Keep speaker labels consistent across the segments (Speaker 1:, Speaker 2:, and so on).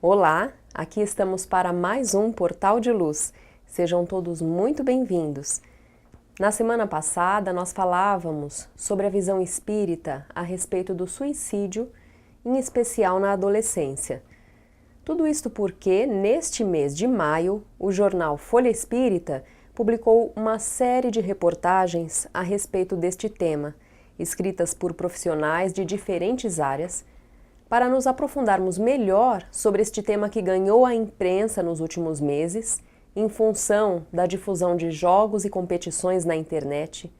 Speaker 1: Olá, aqui estamos para mais um Portal de Luz. Sejam todos muito bem-vindos. Na semana passada, nós falávamos sobre a visão espírita a respeito do suicídio, em especial na adolescência. Tudo isto porque, neste mês de maio, o jornal Folha Espírita publicou uma série de reportagens a respeito deste tema, escritas por profissionais de diferentes áreas, para nos aprofundarmos melhor sobre este tema que ganhou a imprensa nos últimos meses, em função da difusão de jogos e competições na internet,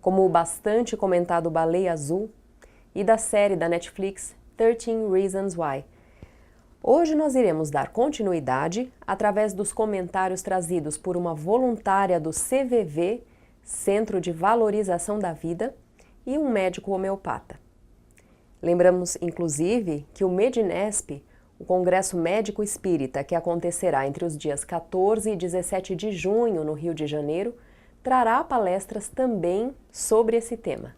Speaker 1: como o bastante comentado Baleia Azul e da série da Netflix 13 Reasons Why. Hoje nós iremos dar continuidade através dos comentários trazidos por uma voluntária do CVV, Centro de Valorização da Vida, e um médico homeopata. Lembramos, inclusive, que o Medinesp, o Congresso Médico Espírita, que acontecerá entre os dias 14 e 17 de junho no Rio de Janeiro, trará palestras também sobre esse tema.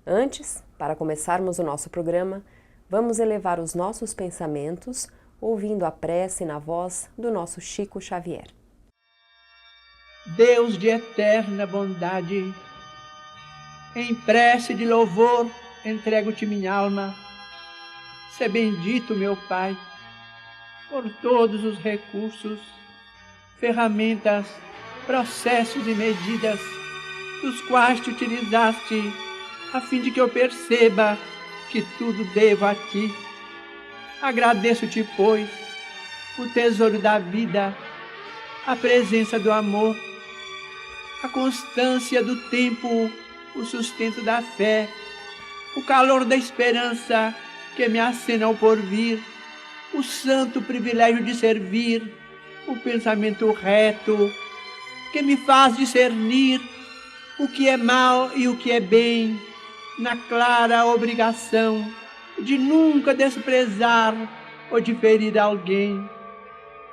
Speaker 1: Antes, para começarmos o nosso programa, vamos elevar os nossos pensamentos ouvindo a prece na voz do nosso Chico Xavier.
Speaker 2: Deus de eterna bondade, em prece de louvor entrego-te minha alma. Sê bendito, meu Pai, por todos os recursos, ferramentas, processos e medidas dos quais te utilizaste, a fim de que eu perceba que tudo devo a ti. Agradeço-te, pois, o tesouro da vida, a presença do amor, a constância do tempo, o sustento da fé, o calor da esperança que me acena ao porvir, o santo privilégio de servir, o pensamento reto que me faz discernir o que é mal e o que é bem, na clara obrigação de nunca desprezar ou de ferir alguém.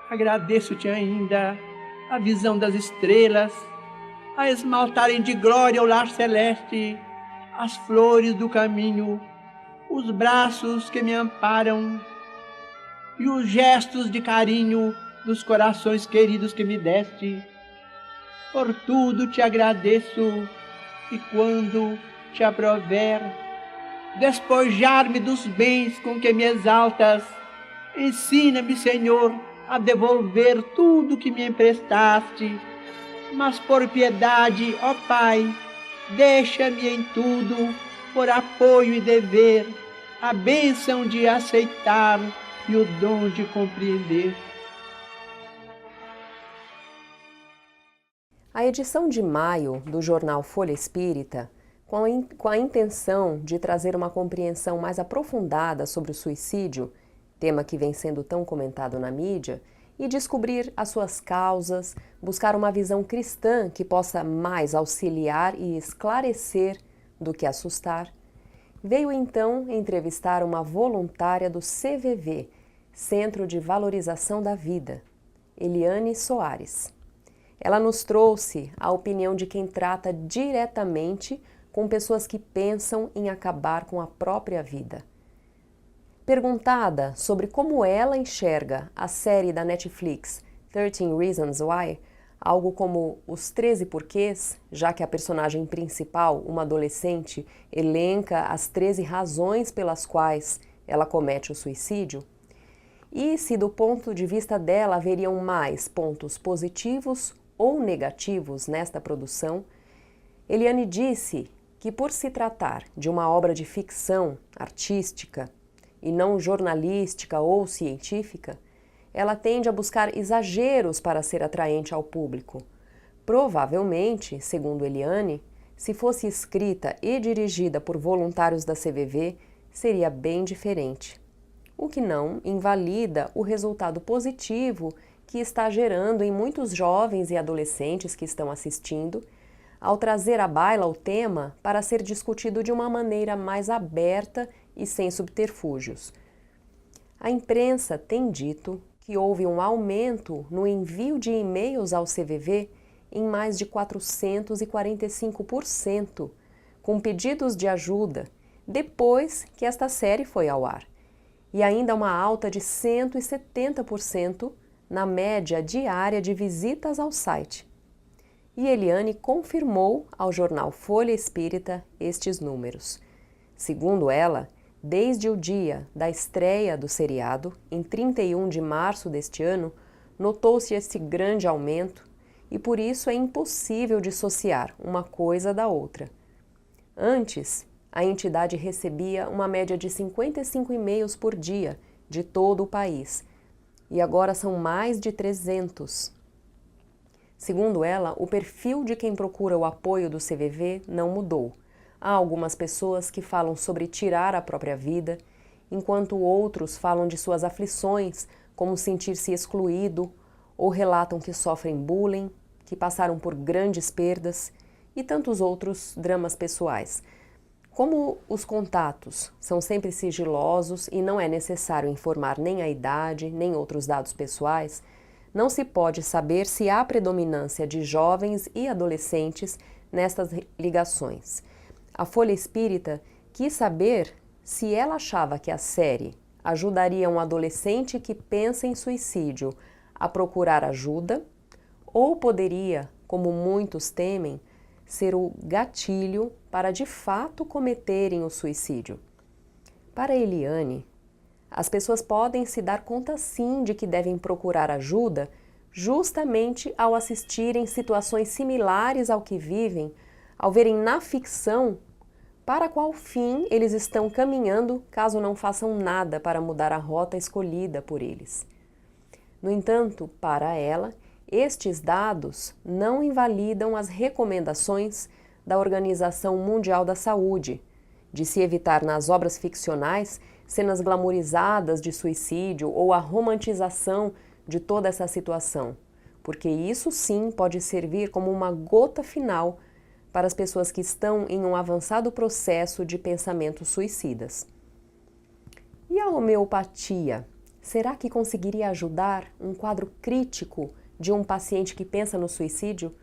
Speaker 2: Agradeço-te ainda a visão das estrelas, a esmaltarem de glória o lar celeste, as flores do caminho, os braços que me amparam e os gestos de carinho dos corações queridos que me deste. Por tudo te agradeço, e quando te aprover despojar-me dos bens com que me exaltas, ensina-me, Senhor, a devolver tudo que me emprestaste, mas por piedade, ó Pai, deixa-me em tudo, por apoio e dever, a bênção de aceitar e o dom de compreender.
Speaker 1: A edição de maio do jornal Folha Espírita, com a intenção de trazer uma compreensão mais aprofundada sobre o suicídio, tema que vem sendo tão comentado na mídia, e descobrir as suas causas, buscar uma visão cristã que possa mais auxiliar e esclarecer do que assustar, veio então entrevistar uma voluntária do CVV, Centro de Valorização da Vida, Eliane Soares. Ela nos trouxe a opinião de quem trata diretamente com pessoas que pensam em acabar com a própria vida. Perguntada sobre como ela enxerga a série da Netflix 13 Reasons Why, algo como os 13 porquês, já que a personagem principal, uma adolescente, elenca as 13 razões pelas quais ela comete o suicídio, e se do ponto de vista dela haveriam mais pontos positivos ou negativos nesta produção, Eliane disse que, por se tratar de uma obra de ficção artística e não jornalística ou científica, ela tende a buscar exageros para ser atraente ao público. Provavelmente, segundo Eliane, se fosse escrita e dirigida por voluntários da CVV, seria bem diferente. O que não invalida o resultado positivo que está gerando em muitos jovens e adolescentes que estão assistindo, ao trazer à baila o tema para ser discutido de uma maneira mais aberta e sem subterfúgios. A imprensa tem dito que houve um aumento no envio de e-mails ao CVV em mais de 445%, com pedidos de ajuda, depois que esta série foi ao ar. e ainda uma alta de 170% na média diária de visitas ao site. E Eliane confirmou ao jornal Folha Espírita estes números. Segundo ela, desde o dia da estreia do seriado, em 31 de março deste ano, notou-se esse grande aumento e por isso é impossível dissociar uma coisa da outra. Antes, a entidade recebia uma média de 55 e-mails por dia de todo o país e agora são mais de 300. Segundo ela, o perfil de quem procura o apoio do CVV não mudou. Há algumas pessoas que falam sobre tirar a própria vida, enquanto outros falam de suas aflições, como sentir-se excluído, ou relatam que sofrem bullying, que passaram por grandes perdas e tantos outros dramas pessoais. Como os contatos são sempre sigilosos e não é necessário informar nem a idade, nem outros dados pessoais, não se pode saber se há predominância de jovens e adolescentes nestas ligações. A Folha Espírita quis saber se ela achava que a série ajudaria um adolescente que pensa em suicídio a procurar ajuda ou poderia, como muitos temem, ser o gatilho para de fato cometerem o suicídio. Para Eliane, as pessoas podem se dar conta sim de que devem procurar ajuda justamente ao assistirem situações similares ao que vivem, ao verem na ficção para qual fim eles estão caminhando caso não façam nada para mudar a rota escolhida por eles. No entanto, para ela, estes dados não invalidam as recomendações da Organização Mundial da Saúde, de se evitar nas obras ficcionais cenas glamorizadas de suicídio ou a romantização de toda essa situação, porque isso sim pode servir como uma gota final para as pessoas que estão em um avançado processo de pensamentos suicidas. E a homeopatia? Será que conseguiria ajudar um quadro crítico de um paciente que pensa no suicídio?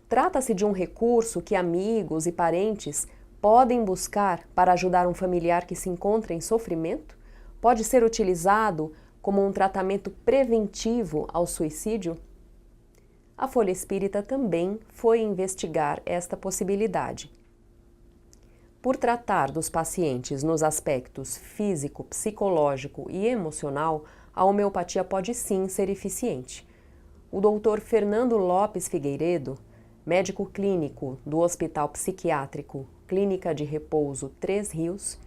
Speaker 1: Trata-se de um recurso que amigos e parentes podem buscar para ajudar um familiar que se encontra em sofrimento? Pode ser utilizado como um tratamento preventivo ao suicídio? A Folha Espírita também foi investigar esta possibilidade. Por tratar dos pacientes nos aspectos físico, psicológico e emocional, a homeopatia pode sim ser eficiente. O Dr. Fernando Lopes Figueiredo, médico clínico do Hospital Psiquiátrico Clínica de Repouso Três Rios,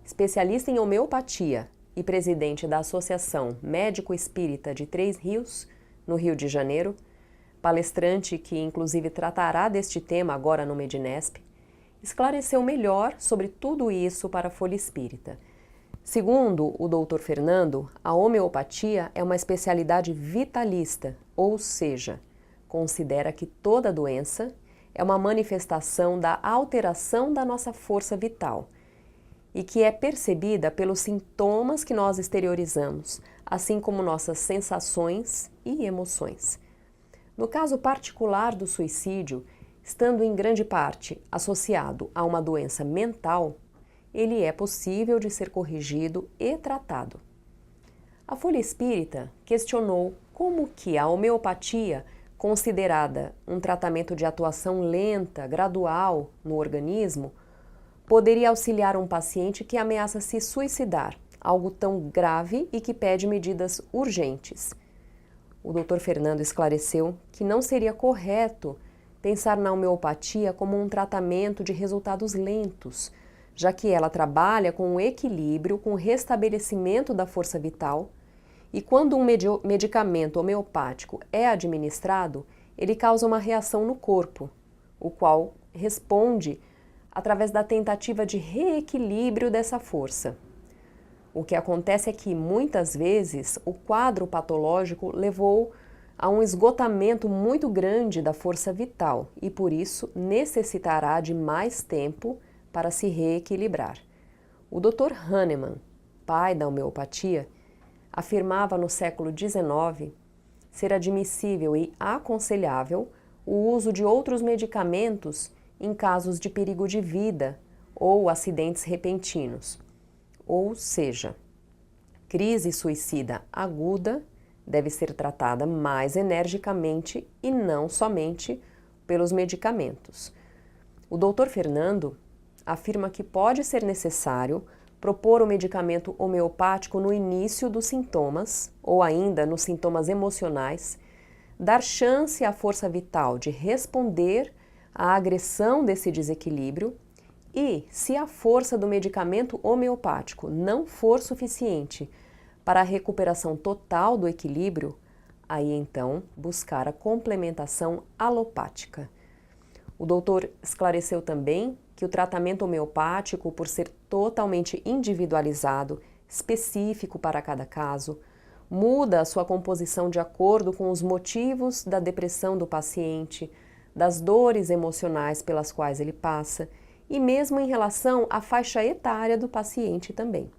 Speaker 1: especialista em homeopatia e presidente da Associação Médico Espírita de Três Rios, no Rio de Janeiro, palestrante que inclusive tratará deste tema agora no Medinesp, esclareceu melhor sobre tudo isso para a Folha Espírita. Segundo o Dr. Fernando, a homeopatia é uma especialidade vitalista, ou seja, considera que toda doença é uma manifestação da alteração da nossa força vital e que é percebida pelos sintomas que nós exteriorizamos, assim como nossas sensações e emoções. No caso particular do suicídio, estando em grande parte associado a uma doença mental, ele é possível de ser corrigido e tratado. A Folha Espírita questionou como que a homeopatia, considerada um tratamento de atuação lenta, gradual no organismo, poderia auxiliar um paciente que ameaça se suicidar, algo tão grave e que pede medidas urgentes. O Dr. Fernando esclareceu que não seria correto pensar na homeopatia como um tratamento de resultados lentos, já que ela trabalha com o equilíbrio, com o restabelecimento da força vital, e quando um medicamento homeopático é administrado, ele causa uma reação no corpo, o qual responde através da tentativa de reequilíbrio dessa força. O que acontece é que, muitas vezes, o quadro patológico levou a um esgotamento muito grande da força vital e, por isso, necessitará de mais tempo para se reequilibrar. O Dr. Hahnemann, pai da homeopatia, afirmava no século XIX ser admissível e aconselhável o uso de outros medicamentos em casos de perigo de vida ou acidentes repentinos. Ou seja, crise suicida aguda deve ser tratada mais energicamente e não somente pelos medicamentos. O Dr. Fernando afirma que pode ser necessário propor o medicamento homeopático no início dos sintomas, ou ainda nos sintomas emocionais, dar chance à força vital de responder à agressão desse desequilíbrio e, se a força do medicamento homeopático não for suficiente para a recuperação total do equilíbrio, aí então buscar a complementação alopática. O doutor esclareceu também que o tratamento homeopático, por ser totalmente individualizado, específico para cada caso, muda a sua composição de acordo com os motivos da depressão do paciente, das dores emocionais pelas quais ele passa e mesmo em relação à faixa etária do paciente também.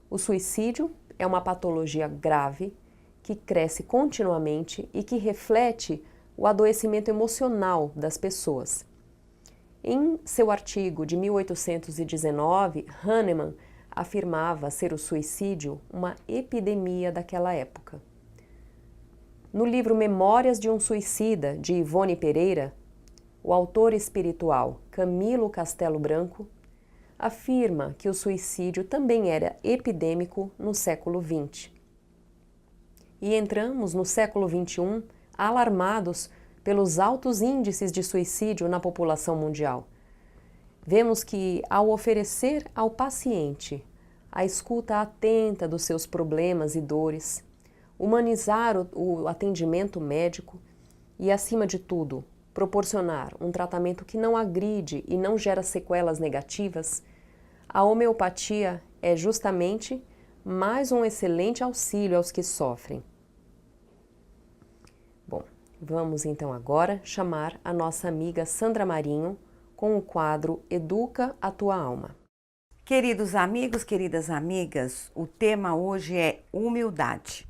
Speaker 1: O suicídio é uma patologia grave que cresce continuamente e que reflete o adoecimento emocional das pessoas. Em seu artigo de 1819, Hahnemann afirmava ser o suicídio uma epidemia daquela época. No livro Memórias de um Suicida, de Ivone Pereira, o autor espiritual Camilo Castelo Branco afirma que o suicídio também era epidêmico no século XX. E entramos no século XXI alarmados pelos altos índices de suicídio na população mundial. Vemos que, ao oferecer ao paciente a escuta atenta dos seus problemas e dores, humanizar o atendimento médico e, acima de tudo, proporcionar um tratamento que não agride e não gera sequelas negativas, a homeopatia é justamente mais um excelente auxílio aos que sofrem. Bom, vamos então agora chamar a nossa amiga Sandra Marinho com o quadro Educa a Tua Alma.
Speaker 3: Queridos amigos, queridas amigas, o tema hoje é humildade.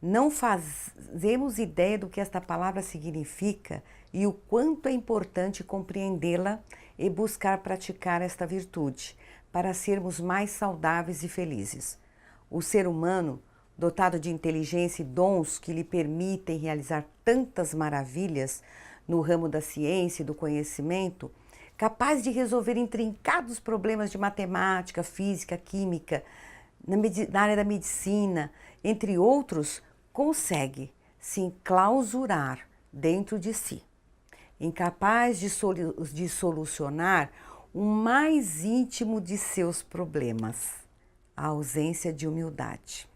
Speaker 3: Não fazemos ideia do que esta palavra significa e o quanto é importante compreendê-la e buscar praticar esta virtude para sermos mais saudáveis e felizes. O ser humano, dotado de inteligência e dons que lhe permitem realizar tantas maravilhas no ramo da ciência e do conhecimento, capaz de resolver intrincados problemas de matemática, física, química, na área da medicina, entre outros, consegue se enclausurar dentro de si, incapaz de solucionar o mais íntimo de seus problemas, a ausência de humildade.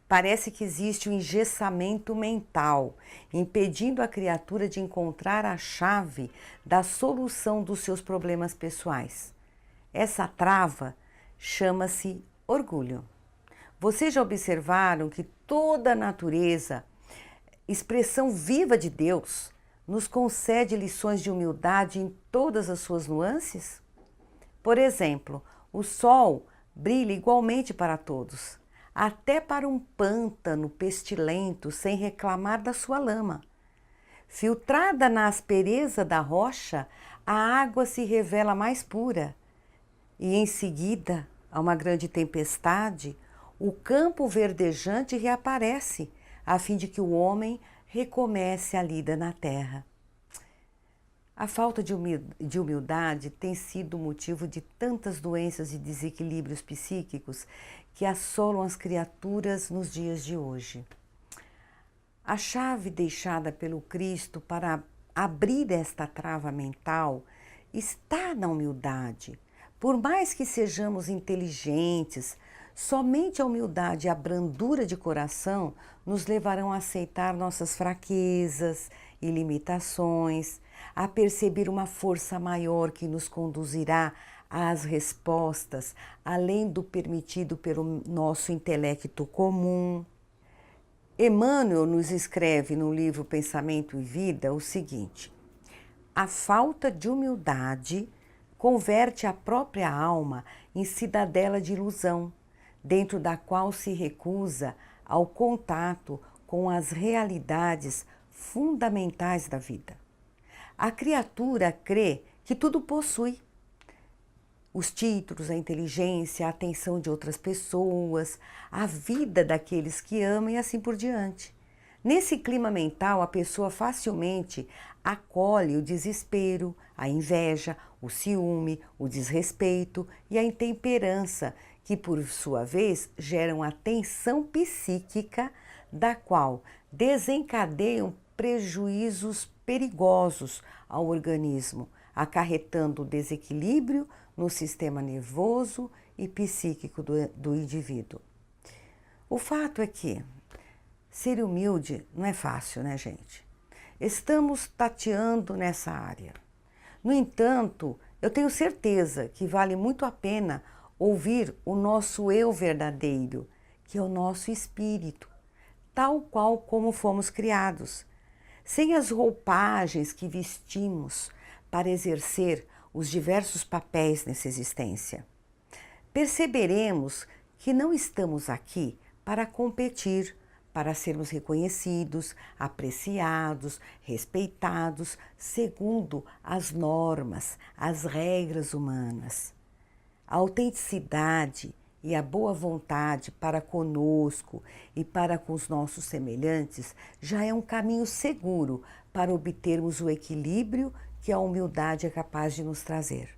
Speaker 3: Parece que existe um engessamento mental, impedindo a criatura de encontrar a chave da solução dos seus problemas pessoais. Essa trava chama-se orgulho. Vocês já observaram que toda a natureza, expressão viva de Deus, nos concede lições de humildade em todas as suas nuances? Por exemplo, o sol brilha igualmente para todos, até para um pântano pestilento sem reclamar da sua lama. Filtrada na aspereza da rocha, a água se revela mais pura e em seguida, a uma grande tempestade, o campo verdejante reaparece, a fim de que o homem recomece a lida na terra. A falta de humildade tem sido motivo de tantas doenças e desequilíbrios psíquicos que assolam as criaturas nos dias de hoje. A chave deixada pelo Cristo para abrir esta trava mental está na humildade. Por mais que sejamos inteligentes, somente a humildade e a brandura de coração nos levarão a aceitar nossas fraquezas e limitações, a perceber uma força maior que nos conduzirá às respostas, além do permitido pelo nosso intelecto comum. Emmanuel nos escreve no livro Pensamento e Vida o seguinte: a falta de humildade converte a própria alma em cidadela de ilusão, dentro da qual se recusa ao contato com as realidades fundamentais da vida. A criatura crê que tudo possui, os títulos, a inteligência, a atenção de outras pessoas, a vida daqueles que amam e assim por diante. Nesse clima mental, a pessoa facilmente acolhe o desespero, a inveja, o ciúme, o desrespeito e a intemperança, que por sua vez geram a tensão psíquica, da qual desencadeiam prejuízos perigosos ao organismo, acarretando desequilíbrio no sistema nervoso e psíquico do indivíduo. O fato é que ser humilde não é fácil, né, gente? Estamos tateando nessa área. No entanto, eu tenho certeza que vale muito a pena ouvir o nosso eu verdadeiro, que é o nosso espírito, tal qual como fomos criados, sem as roupagens que vestimos para exercer os diversos papéis nessa existência. Perceberemos que não estamos aqui para competir, para sermos reconhecidos, apreciados, respeitados, segundo as normas, as regras humanas. A autenticidade e a boa vontade para conosco e para com os nossos semelhantes já é um caminho seguro para obtermos o equilíbrio que a humildade é capaz de nos trazer.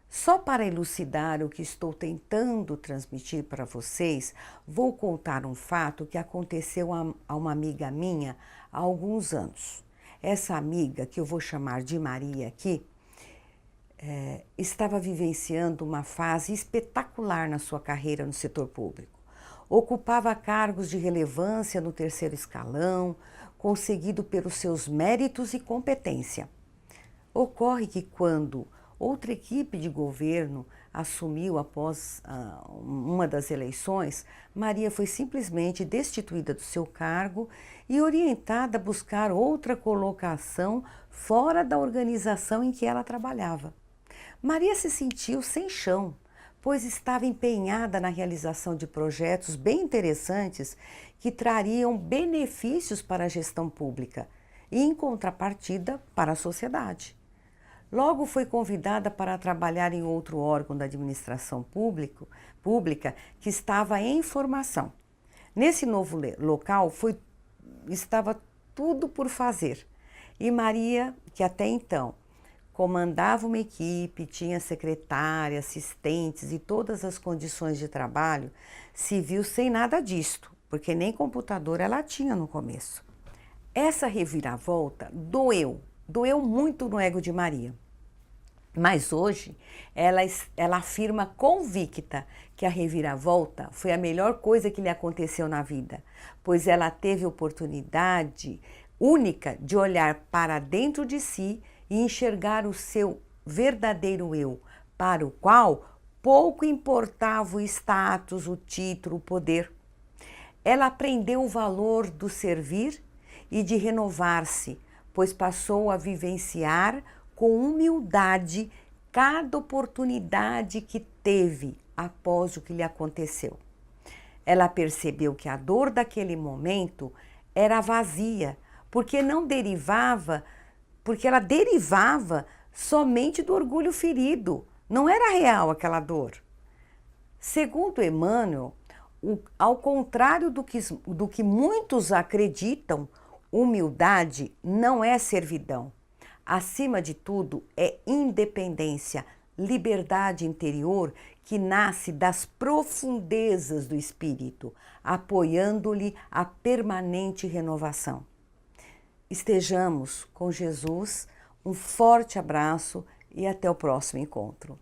Speaker 3: Só para elucidar o que estou tentando transmitir para vocês, vou contar um fato que aconteceu a uma amiga minha há alguns anos. Essa amiga, que eu vou chamar de Maria aqui, estava vivenciando uma fase espetacular na sua carreira no setor público. Ocupava cargos de relevância no 3º escalão, conseguido pelos seus méritos e competência. Ocorre que quando outra equipe de governo assumiu após uma das eleições, Maria foi simplesmente destituída do seu cargo e orientada a buscar outra colocação fora da organização em que ela trabalhava. Maria se sentiu sem chão, pois estava empenhada na realização de projetos bem interessantes que trariam benefícios para a gestão pública e, em contrapartida, para a sociedade. Logo foi convidada para trabalhar em outro órgão da administração pública que estava em formação. Nesse novo local estava tudo por fazer. E Maria, que até então comandava uma equipe, tinha secretária, assistentes e todas as condições de trabalho, se viu sem nada disto, porque nem computador ela tinha no começo. Essa reviravolta doeu muito no ego de Maria. Mas hoje ela afirma convicta que a reviravolta foi a melhor coisa que lhe aconteceu na vida, pois ela teve oportunidade única de olhar para dentro de si e enxergar o seu verdadeiro eu, para o qual pouco importava o status, o título, o poder. Ela aprendeu o valor do servir e de renovar-se, pois passou a vivenciar com humildade cada oportunidade que teve após o que lhe aconteceu. Ela percebeu que a dor daquele momento era vazia, porque ela derivava somente do orgulho ferido, não era real aquela dor. Segundo Emmanuel, ao contrário do que muitos acreditam, humildade não é servidão. Acima de tudo, é independência, liberdade interior que nasce das profundezas do espírito, apoiando-lhe a permanente renovação. Estejamos com Jesus, um forte abraço e até o próximo encontro.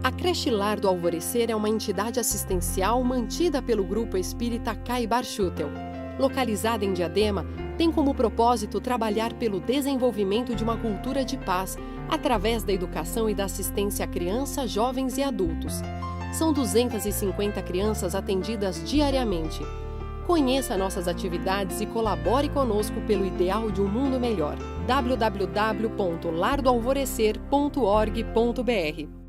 Speaker 1: A Creche Lar do Alvorecer é uma entidade assistencial mantida pelo Grupo Espírita Caibar Schutel. Localizada em Diadema, tem como propósito trabalhar pelo desenvolvimento de uma cultura de paz, através da educação e da assistência a crianças, jovens e adultos. São 250 crianças atendidas diariamente. Conheça nossas atividades e colabore conosco pelo ideal de um mundo melhor. www.lardoalvorecer.org.br.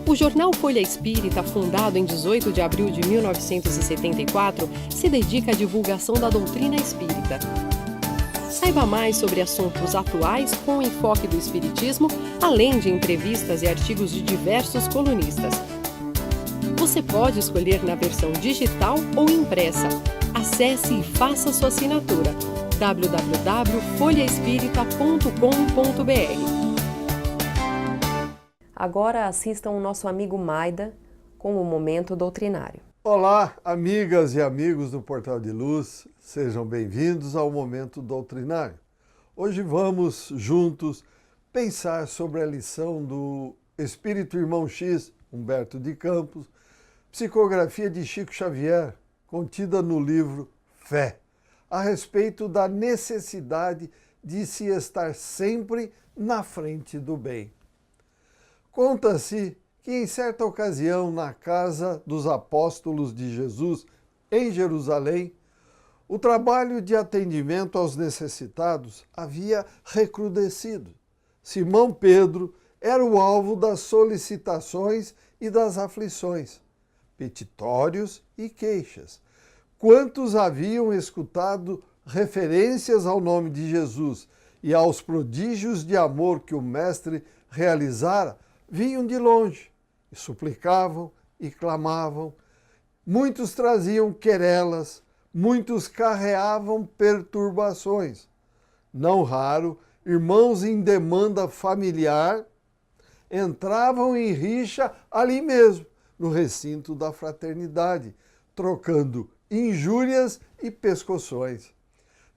Speaker 1: O jornal Folha Espírita, fundado em 18 de abril de 1974, se dedica à divulgação da doutrina espírita.
Speaker 4: Saiba mais sobre assuntos atuais com o enfoque do Espiritismo, além de entrevistas e artigos de diversos colunistas. Você pode escolher na versão digital ou impressa. Acesse e faça sua assinatura www.folhaespírita.com.br.
Speaker 1: Agora assistam o nosso amigo Maida com o Momento Doutrinário.
Speaker 5: Olá, amigas e amigos do Portal de Luz, sejam bem-vindos ao Momento Doutrinário. Hoje vamos juntos pensar sobre a lição do Espírito Irmão X, Humberto de Campos, psicografia de Chico Xavier, contida no livro Fé, a respeito da necessidade de se estar sempre na frente do bem. Conta-se que em certa ocasião, na casa dos apóstolos de Jesus, em Jerusalém, o trabalho de atendimento aos necessitados havia recrudescido. Simão Pedro era o alvo das solicitações e das aflições, petitórios e queixas. Quantos haviam escutado referências ao nome de Jesus e aos prodígios de amor que o Mestre realizara, vinham de longe e suplicavam e clamavam. Muitos traziam querelas, muitos carreavam perturbações. Não raro, irmãos em demanda familiar entravam em rixa ali mesmo, no recinto da fraternidade, trocando injúrias e pescoções.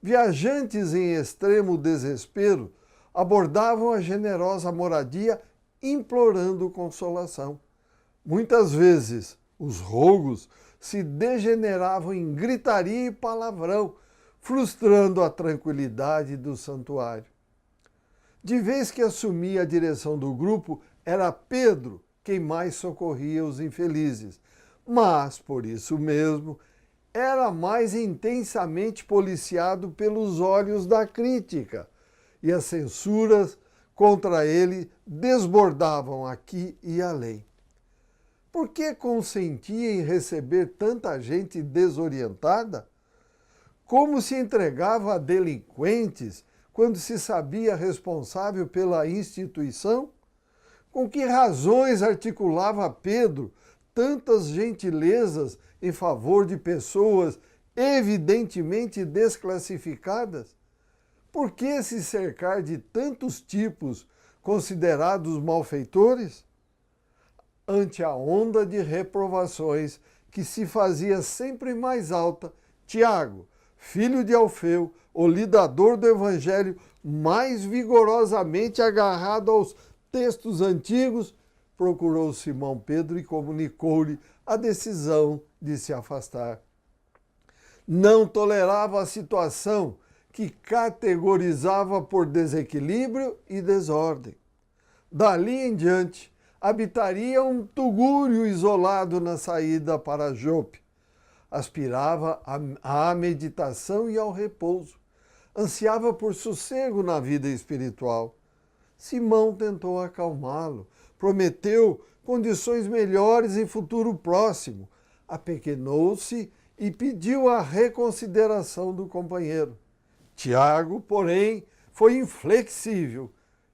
Speaker 5: Viajantes em extremo desespero abordavam a generosa moradia implorando consolação. Muitas vezes, os rogos se degeneravam em gritaria e palavrão, frustrando a tranquilidade do santuário. De vez que assumia a direção do grupo, era Pedro quem mais socorria os infelizes, mas, por isso mesmo, era mais intensamente policiado pelos olhos da crítica, e as censuras contra ele desbordavam aqui e além. Por que consentia em receber tanta gente desorientada? Como se entregava a delinquentes quando se sabia responsável pela instituição? Com que razões articulava Pedro tantas gentilezas em favor de pessoas evidentemente desclassificadas? Por que se cercar de tantos tipos considerados malfeitores? Ante a onda de reprovações que se fazia sempre mais alta, Tiago, filho de Alfeu, o lidador do Evangelho mais vigorosamente agarrado aos textos antigos, procurou Simão Pedro e comunicou-lhe a decisão de se afastar. Não tolerava a situação que categorizava por desequilíbrio e desordem. Dali em diante, habitaria um tugúrio isolado na saída para Jope. Aspirava à meditação e ao repouso. Ansiava por sossego na vida espiritual. Simão tentou acalmá-lo, prometeu condições melhores em futuro próximo, apequenou-se e pediu a reconsideração do companheiro. Tiago, porém, foi inflexível.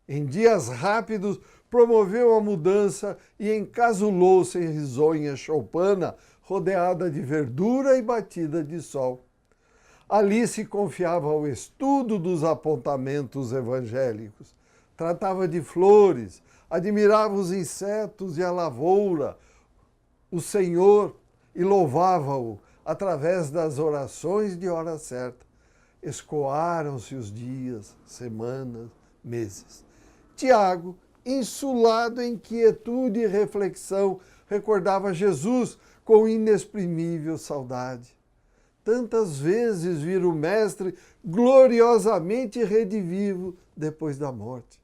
Speaker 5: Em dias rápidos, promoveu a mudança e encasulou-se em risonha choupana, rodeada de verdura e batida de sol. Ali se confiava ao estudo dos apontamentos evangélicos. Tratava de flores, admirava os insetos e a lavoura, o Senhor, e louvava-o através das orações de hora certa. Escoaram-se os dias, semanas, meses. Tiago, insulado em quietude e reflexão, recordava Jesus com inexprimível saudade. Tantas vezes vira o Mestre gloriosamente redivivo depois da morte.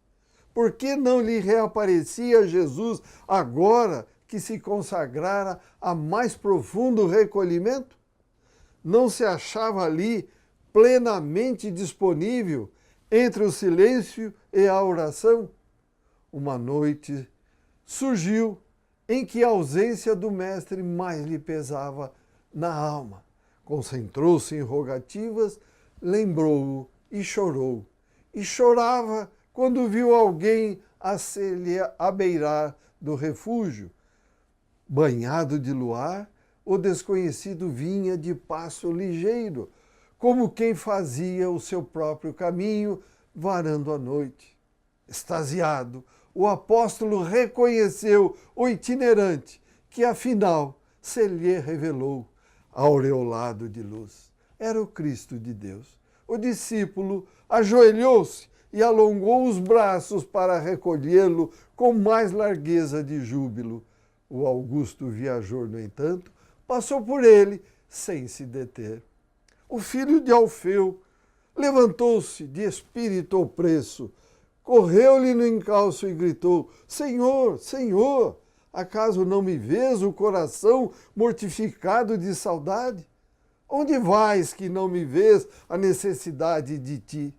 Speaker 5: Por que não lhe reaparecia Jesus agora que se consagrara a mais profundo recolhimento? Não se achava ali plenamente disponível entre o silêncio e a oração? Uma noite surgiu em que a ausência do Mestre mais lhe pesava na alma. Concentrou-se em rogativas, lembrou-o e chorou. E chorava quando viu alguém a se lhe abeirar do refúgio. Banhado de luar, o desconhecido vinha de passo ligeiro, como quem fazia o seu próprio caminho, varando a noite. Extasiado, o apóstolo reconheceu o itinerante, que afinal se lhe revelou, aureolado de luz. Era o Cristo de Deus. O discípulo ajoelhou-se e alongou os braços para recolhê-lo com mais largueza de júbilo. O augusto viajor, no entanto, passou por ele sem se deter. O filho de Alfeu levantou-se de espírito opresso, correu-lhe no encalço e gritou: Senhor, Senhor, acaso não me vês o coração mortificado de saudade? Onde vais que não me vês a necessidade de ti?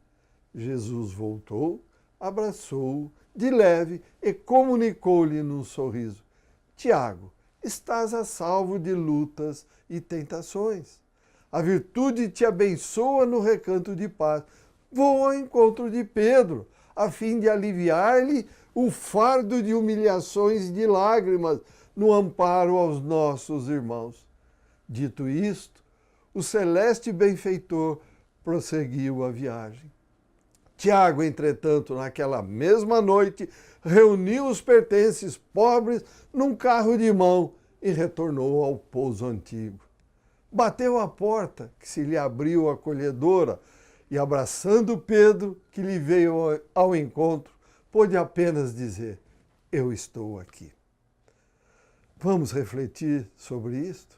Speaker 5: Jesus voltou, abraçou-o de leve e comunicou-lhe num sorriso: Tiago, estás a salvo de lutas e tentações. A virtude te abençoa no recanto de paz. Vou ao encontro de Pedro, a fim de aliviar-lhe o fardo de humilhações e de lágrimas no amparo aos nossos irmãos. Dito isto, o celeste benfeitor prosseguiu a viagem. Tiago, entretanto, naquela mesma noite, reuniu os pertences pobres num carro de mão e retornou ao pouso antigo. Bateu à porta, que se lhe abriu acolhedora, e abraçando Pedro, que lhe veio ao encontro, pôde apenas dizer: Eu estou aqui. Vamos refletir sobre isto?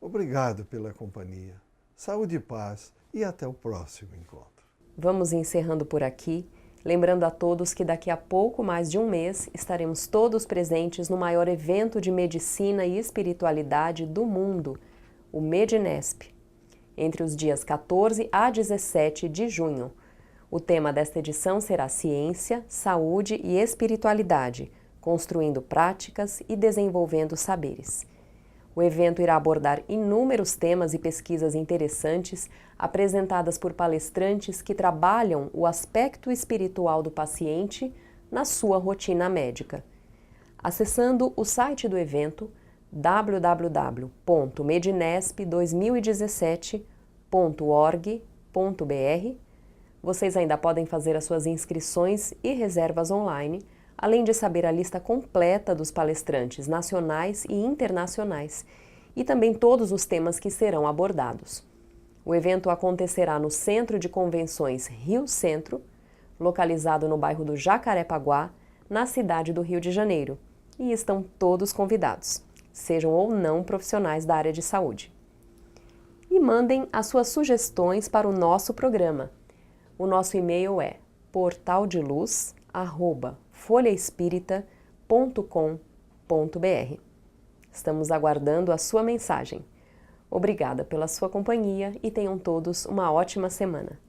Speaker 5: Obrigado pela companhia. Saúde e paz e até o próximo encontro.
Speaker 1: Vamos encerrando por aqui, lembrando a todos que daqui a pouco mais de um mês estaremos todos presentes no maior evento de medicina e espiritualidade do mundo, o Medinesp, entre os dias 14 a 17 de junho. O tema desta edição será Ciência, Saúde e Espiritualidade, construindo práticas e desenvolvendo saberes. O evento irá abordar inúmeros temas e pesquisas interessantes apresentadas por palestrantes que trabalham o aspecto espiritual do paciente na sua rotina médica. Acessando o site do evento www.medinesp2017.org.br, vocês ainda podem fazer as suas inscrições e reservas online, além de saber a lista completa dos palestrantes nacionais e internacionais, e também todos os temas que serão abordados. O evento acontecerá no Centro de Convenções Rio Centro, localizado no bairro do Jacarepaguá, na cidade do Rio de Janeiro, e estão todos convidados, sejam ou não profissionais da área de saúde. E mandem as suas sugestões para o nosso programa. O nosso e-mail é portaldeluz@folhaespirita.com.br. Estamos aguardando a sua mensagem. Obrigada pela sua companhia e tenham todos uma ótima semana.